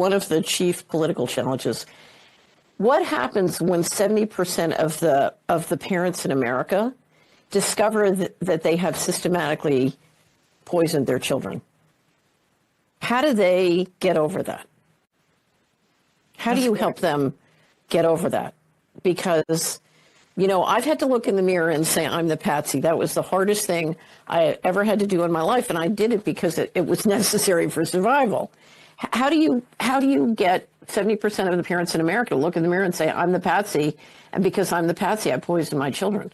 one of the chief political challenges. What happens when 70% of the parents in America discover that they have systematically poisoned their children? How do they get over that? How do you help them get over that? Because, I've had to look in the mirror and say, I'm the patsy. That was the hardest thing I ever had to do in my life. And I did it because it was necessary for survival. How do you get 70% of the parents in America to look in the mirror and say, I'm the patsy, and because I'm the patsy, I poisoned my children?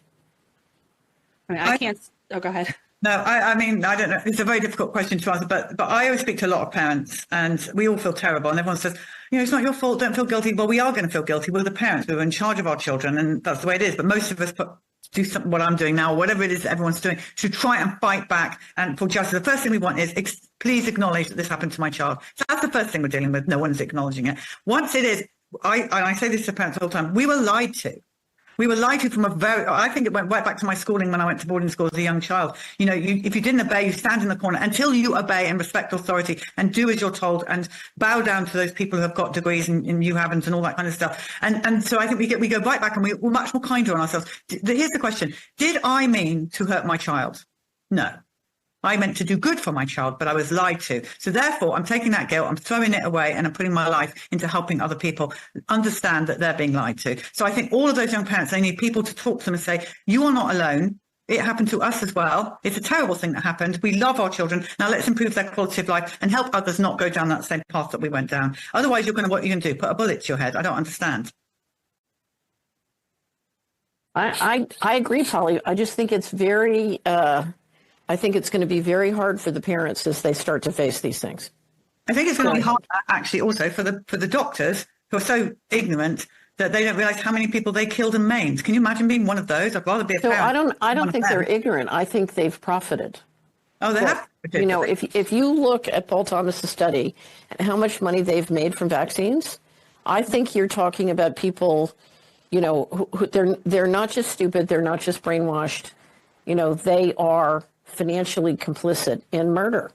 I can't. Oh, go ahead. No, I mean, I don't know. It's a very difficult question to answer, but I always speak to a lot of parents, and we all feel terrible. And everyone says, it's not your fault. Don't feel guilty. Well, we are going to feel guilty. We're the parents. We're in charge of our children, and that's the way it is. But most of us do what I'm doing now, or whatever it is that everyone's doing, to try and fight back and for justice. The first thing we want is please acknowledge that this happened to my child. So that's the first thing we're dealing with. No one's acknowledging it. Once it is, I say this to parents all the time, we were lied to. We were lied to from I think it went right back to my schooling when I went to boarding school as a young child. If you didn't obey, you stand in the corner until you obey and respect authority and do as you're told and bow down to those people who have got degrees and you haven't and all that kind of stuff. And so I think we go right back and we're much more kinder on ourselves. Here's the question. Did I mean to hurt my child? No. I meant to do good for my child, but I was lied to. So therefore, I'm taking that guilt, I'm throwing it away, and I'm putting my life into helping other people understand that they're being lied to. So I think all of those young parents, they need people to talk to them and say, you are not alone. It happened to us as well. It's a terrible thing that happened. We love our children. Now let's improve their quality of life and help others not go down that same path that we went down. Otherwise, what are you going to do? Put a bullet to your head? I don't understand. I agree, Polly. I just think it's very... I think it's going to be very hard for the parents as they start to face these things. I think it's going to be hard, actually, also for the doctors who are so ignorant that they don't realize how many people they killed and maimed. Can you imagine being one of those? I'd rather be a parent. I don't think they're ignorant. I think they've profited. Oh, they have. If you look at Paul Thomas's study and how much money they've made from vaccines, I think you're talking about people, who they're not just stupid, they're not just brainwashed. They are financially complicit in murder.